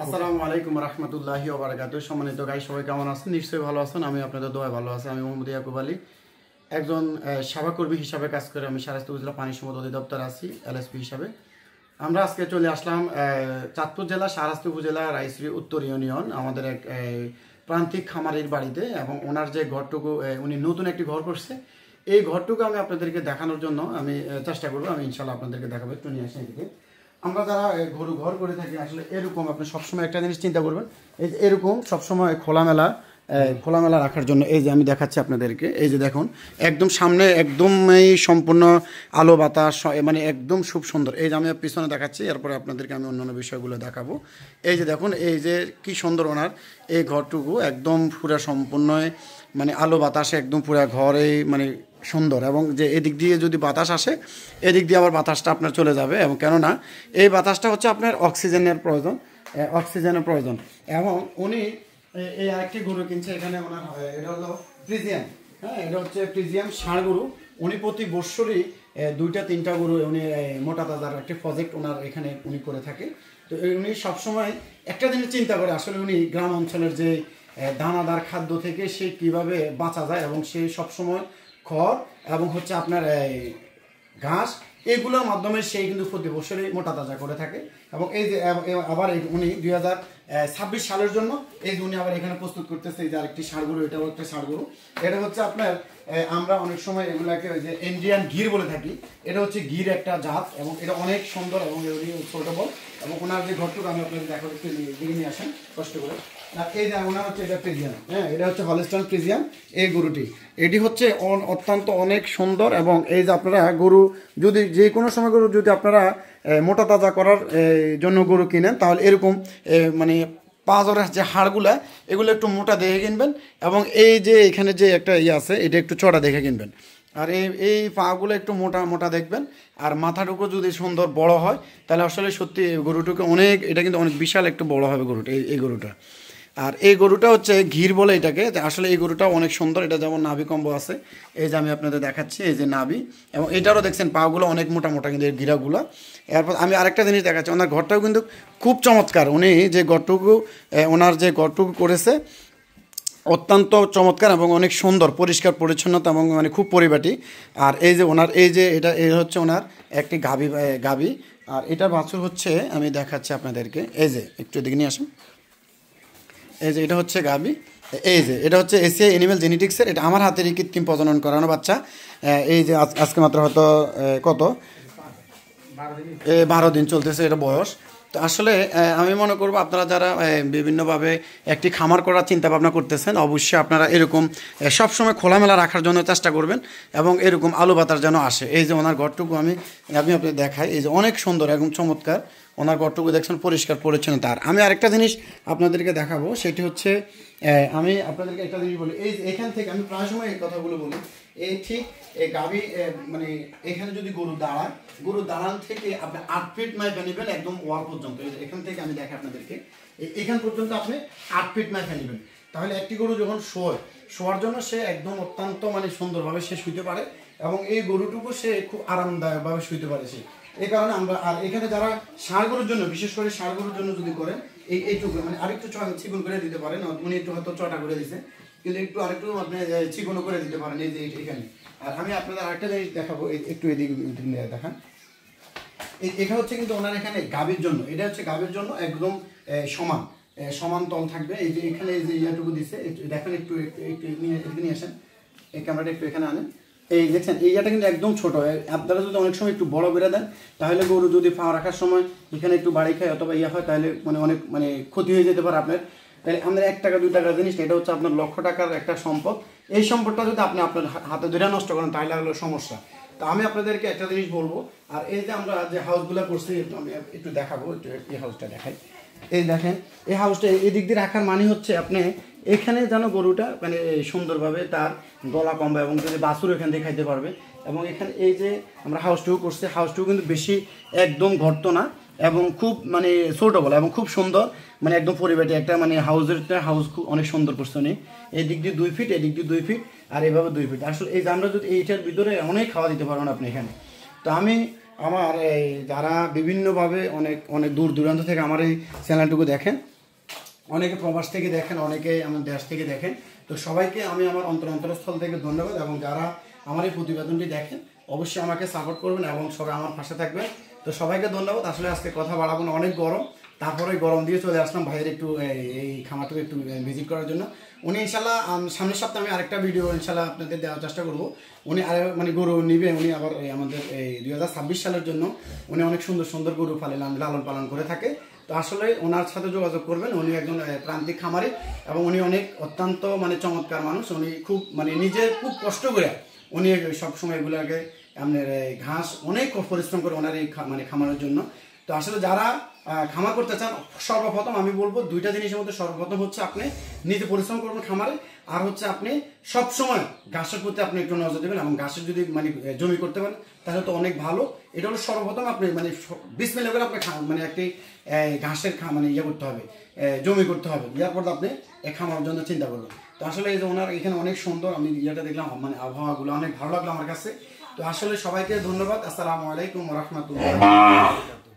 আসসালামু আলাইকুম রহমতুল্লাহি ওয়া বারাকাতুহু। সম্মানিত গাই, সবাই কেমন আছেন? নিশ্চয়ই ভালো আছেন। আমি আপনাদের দোয়ায় ভালো আছি। আমি মোহাম্মদ ইয়াকুব আলী, একজন সেবাকর্মী হিসাবে কাজ করে। আমি শারাস্তি উপজেলা পানি সম্পদ অধিদপ্তর আছি এলএসপি হিসাবে। আমরা আজকে চলে আসলাম চাঁদপুর জেলা শারাস্তি উপজেলা রাইশ্রী উত্তর ইউনিয়ন, আমাদের এক প্রান্তিক খামারির বাড়িতে। এবং ওনার যে ঘরটুকু, উনি নতুন একটি ঘর করছে, এই ঘরটুকু আমি আপনাদেরকে দেখানোর জন্য আমি চেষ্টা করবো। আমি ইনশাল্লাহ আপনাদেরকে দেখাবো। একটু নিয়ে আসেন এদিকে। আমরা যারা গরু ঘর করে থাকি, আসলে এরকম আপনি সবসময় একটা জিনিস চিন্তা করবেন, এই যে এরকম সবসময় খোলামেলা রাখার জন্য। এই যে আমি দেখাচ্ছি আপনাদেরকে, এই যে দেখুন, একদম সামনে একদম এই সম্পূর্ণ আলো বাতাস, মানে একদম খুব সুন্দর। এই যে আমি পিছনে দেখাচ্ছি, এরপরে আপনাদেরকে আমি অন্যান্য বিষয়গুলো দেখাবো। এই যে দেখুন, এই যে কি সুন্দর ওনার এই ঘরটুকু, একদম পুরো সম্পূর্ণ মানে আলো বাতাসে একদম পুরো ঘরে মানে সুন্দর। এবং যে এদিক দিয়ে যদি বাতাস আসে, এদিক দিয়ে আবার বাতাসটা আপনার চলে যাবে। এবং কেননা এই বাতাসটা হচ্ছে আপনার অক্সিজেনের প্রয়োজন। এবং উনি এই আরেকটি গরু কিনছে এখানে ওনার, এটা হলো ফ্রিজিয়ান। হ্যাঁ, এটা হচ্ছে ফ্রিজিয়ান ষাঁড় গরু। উনি প্রতি বৎসরই 2-3টা গরু উনি মোটা তাজার একটি প্রজেক্ট ওনার এখানে উনি করে থাকে। তো উনি সবসময় একটা জিনিস চিন্তা করে, আসলে উনি গ্রাম অঞ্চলের যে দানাদার খাদ্য থেকে সে কিভাবে বাঁচা যায়, এবং সে সবসময় খড় এবং হচ্ছে আপনার ঘাস, এগুলোর মাধ্যমে সেই কিন্তু প্রতি বছরই মোটা তাজা করে থাকে। এবং এই যে আবার উনি 2026 সালের জন্য এই যে উনি আবার এখানে প্রস্তুত করতেছে এই যে আরেকটি ষাঁড় গরু। এটাও একটা ষাঁড় গরু। এটা হচ্ছে আপনার আমরা অনেক সময় এগুলাকে ওই যে ইন্ডিয়ান গির বলে থাকি। এটা হচ্ছে গির একটা জাত, এবং এটা অনেক সুন্দর এবং ছোটবল। এবং ওনার যে ঘরটুকু আমি আপনাকে দেখাবো, একটু দিকে নিয়ে আসেন কষ্ট করে। আর এই যে ওনার হচ্ছে এটা ফ্রিজিয়ান। হ্যাঁ, এটা হচ্ছে হলস্টাইন ফ্রিজিয়ান এই গরুটি। এটি হচ্ছে অত্যন্ত অনেক সুন্দর। এবং এই যে আপনারা গরু যদি যে কোনো সময় গরু যদি আপনারা মোটা তাজা করার জন্য গরু কিনেন, তাহলে এরকম মানে পাঁজরের যে হাড়গুলা, এগুলো একটু মোটা দেখে কিনবেন। এবং এই যে এখানে যে একটা আছে, এটা একটু চড়া দেখে কিনবেন। আর এই পাগুলো একটু মোটা দেখবেন। আর মাথাটুকু যদি সুন্দর বড় হয়, তাহলে আসলে সত্যি গরুটুকু অনেক, এটা কিন্তু অনেক বিশাল একটু বড় হবে গরুটা, এই গরুটা। আর এই গরুটা হচ্ছে ঘির বলে এটাকে। আসলে এই গরুটা অনেক সুন্দর। এটা যেমন নাভি কম্ব আছে, এই যে আমি আপনাদের দেখাচ্ছি, এই যে নাভি। এবং এটারও দেখছেন পাগুলো অনেক মোটা কিন্তু এই ঘিরাগুলো। এরপর আমি আরেকটা জিনিস দেখাচ্ছি, ওনার ঘরটাও কিন্তু খুব চমৎকার। উনি যে ওনার যে ঘরটুকু করেছে অত্যন্ত চমৎকার এবং অনেক সুন্দর, পরিষ্কার পরিচ্ছন্নতা এবং মানে খুব পরিপাটি। আর এই যে ওনার এই যে এই হচ্ছে ওনার একটি গাভী। আর এটা বাছুর হচ্ছে, আমি দেখাচ্ছি আপনাদেরকে, এই যে একটু এদিকে নিয়ে আসুন। এই যে এটা হচ্ছে গাভী। এই যে এটা হচ্ছে এশিয়া এনিম্যাল জেনেটিক্সের, এটা আমার হাতেরই কৃত্রিম প্রজনন করানো বাচ্চা। এই যে আজকে মাত্র হয়তো কত 12 দিন চলতেছে এটা বয়স। তো আসলে আমি মনে করবো আপনারা যারা বিভিন্নভাবে একটি খামার করার চিন্তা ভাবনা করতেছেন, অবশ্যই আপনারা এরকম সবসময় খোলামেলা রাখার জন্য চেষ্টা করবেন, এবং এরকম আলো বাতাস যেন আসে। এই যে ওনার ঘরটুকু আমি আপনাদের দেখাই, এই যে অনেক সুন্দর এবং চমৎকার ওনার ঘরটুকু দেখছেন, পরিষ্কার পরিচ্ছন্নতা। আর আমি আরেকটা জিনিস আপনাদেরকে দেখাবো, সেটি হচ্ছে আমি আপনাদেরকে একটা জিনিস বলি, এই এখান থেকে আমি প্রায় সময় এই কথাগুলো বলি, এই ঠিক এই গাভী মানে এখানে যদি গরু দাঁড়ান থেকে আপনি 8 ফিট মাইপা নেবেন একদম ওয়াল পর্যন্ত। এখান থেকে আমি দেখাই আপনাদেরকে, এখান পর্যন্ত আপনি 8 ফিট মাইপা নেবেন। তাহলে একটি গরু যখন শোয়ার জন্য সে একদম অত্যন্ত মানে সুন্দরভাবে সে শুইতে পারে, এবং এই গরুটুকু সে খুব আরামদায়কভাবে শুইতে পারে সে। এই কারণে আমরা, আর এখানে যারা ষাঁড় গরুর জন্য, বিশেষ করে ষাঁড় গরুর জন্য যদি করেন, এইটুকু মানে আরেকটু চিকন করে দিতে পারেন। উনি একটু হয়তো চটা করে দিচ্ছে, কিন্তু আরেকটু আপনি চিকনও করে দিতে পারেন এই যে এখানে। আর আমি আপনাদের আরেকটা জিনিস দেখাবো, একটু এদিকে দেখান। এটা হচ্ছে কিন্তু ওনার এখানে গাভীর জন্য, এটা হচ্ছে গাভীর জন্য একদম সমান তল থাকবে। এই যে এখানে এই যে ইয়াটুকু দিচ্ছে, দেখেন একটু নিয়ে আসেন, এই ক্যামেরাটা একটু এখানে আনেন। এই দেখছেন এই ইয়াটা কিন্তু একদম ছোট। আপনারা যদি অনেক সময় একটু বড় করে দেন, তাহলে গরু যদি পা রাখার সময় এখানে একটু বাড়ি খায় অথবা ইয়া হয়, তাহলে মানে অনেক মানে ক্ষতি হয়ে যেতে পারে আপনার। তাহলে আমাদের 1 টাকা 2 টাকার জিনিস, এটা হচ্ছে আপনার লক্ষ টাকার একটা সম্পদ। এই সম্পদটা যদি আপনি আপনার হাতে ধরে নষ্ট করেন, তাহলে হলো সমস্যা। তো আমি আপনাদেরকে একটা জিনিস বলবো, আর এই যে আমরা যে হাউসগুলো করছি, আমি একটু দেখাবো, একটু এই হাউসটা দেখাই। এই দেখেন এই হাউসটা এদিক দিয়ে রাখার মানে হচ্ছে আপনি এখানে যেন গরুটা মানে সুন্দরভাবে তার গলা কমবে, এবং যদি বাছুর এখান থেকে খাইতে পারবে। এবং এখানে এই যে আমরা হাউসটুকু করছি, হাউসটুকু কিন্তু বেশি একদম ঘর্ত না, এবং খুব মানে ছোটবেলা এবং খুব সুন্দর, মানে একদম পরিবারটি একটা মানে হাউস খুব অনেক সুন্দর করছে উনি। এই দিক দিয়ে 2 ফিট, এদিক দিয়ে 2 ফিট, আর এইভাবে 2 ফিট। আসলে এই যে আমরা যদি এইটার ভিতরে অনেক খাওয়া দিতে পারবেন আপনি এখানে। তো আমি আমার এই যারা বিভিন্নভাবে অনেক অনেক দূর দূরান্ত থেকে আমার এই চ্যানেলটুকু দেখেন, অনেকে প্রবাস থেকে দেখেন, অনেকে আমার দেশ থেকে দেখেন, তো সবাইকে আমি আমার অন্তরস্থল থেকে ধন্যবাদ। এবং যারা আমার এই প্রতিবেদনটি দেখেন অবশ্যই আমাকে সাপোর্ট করবেন এবং সবাই আমার পাশে থাকবেন। তো সবাইকে ধন্যবাদ। আসলে আজকে কথা বাড়াবো না, অনেক গরম, তারপরে গরম দিয়ে চলে আসলাম ভাইয়ের একটু এই খামারটুকু একটু ভিজিট করার জন্য। উনি ইনশাল্লাহ সামনের সপ্তাহে আমি আরেকটা ভিডিও ইনশাল্লাহ আপনাদের দেওয়ার চেষ্টা করবো। উনি আর মানে গরু নিবে, উনি আবার আমাদের এই 2026 সালের জন্য উনি অনেক সুন্দর সুন্দর গরু লালন পালন করে থাকে। তো আসলে ওনার সাথে যোগাযোগ করবেন, উনি একজন প্রান্তিক খামারি এবং উনি অনেক অত্যন্ত মানে চমৎকার মানুষ। উনি খুব মানে নিজে খুব কষ্ট করে উনি সবসময় এগুলোকে আপনার ঘাস অনেক পরিশ্রম করে ওনার এই মানে খামারের জন্য। তো আসলে যারা খামার করতে চান, সর্বপ্রথম আমি বলবো দুইটা জিনিসের মধ্যে সর্বপ্রথম হচ্ছে আপনি নিজে পরিশ্রম করবেন খামারে, আর হচ্ছে আপনি সবসময় ঘাসের প্রতি আপনি একটু নজর দেবেন এবং ঘাসের যদি মানে জমি করতে পারেন তাহলে তো অনেক ভালো। এটা হলো সর্বপ্রথম আপনি মানে বিসমিল্লাহ করে আপনি মানে একটি ঘাসের মানে ইয়ে করতে হবে, জমি করতে হবে, ইয়ার পর আপনি এই খামারের জন্য চিন্তা করবেন। তো আসলে এই যে ওনার এখানে অনেক সুন্দর, আমি ইয়েটা দেখলাম মানে আবহাওয়াগুলো অনেক ভালো লাগলো আমার কাছে। তো আসলে সবাইকে ধন্যবাদ। আসসালামু আলাইকুম ওয়া রাহমাতুল্লাহি ওয়া বারাকাতুহু।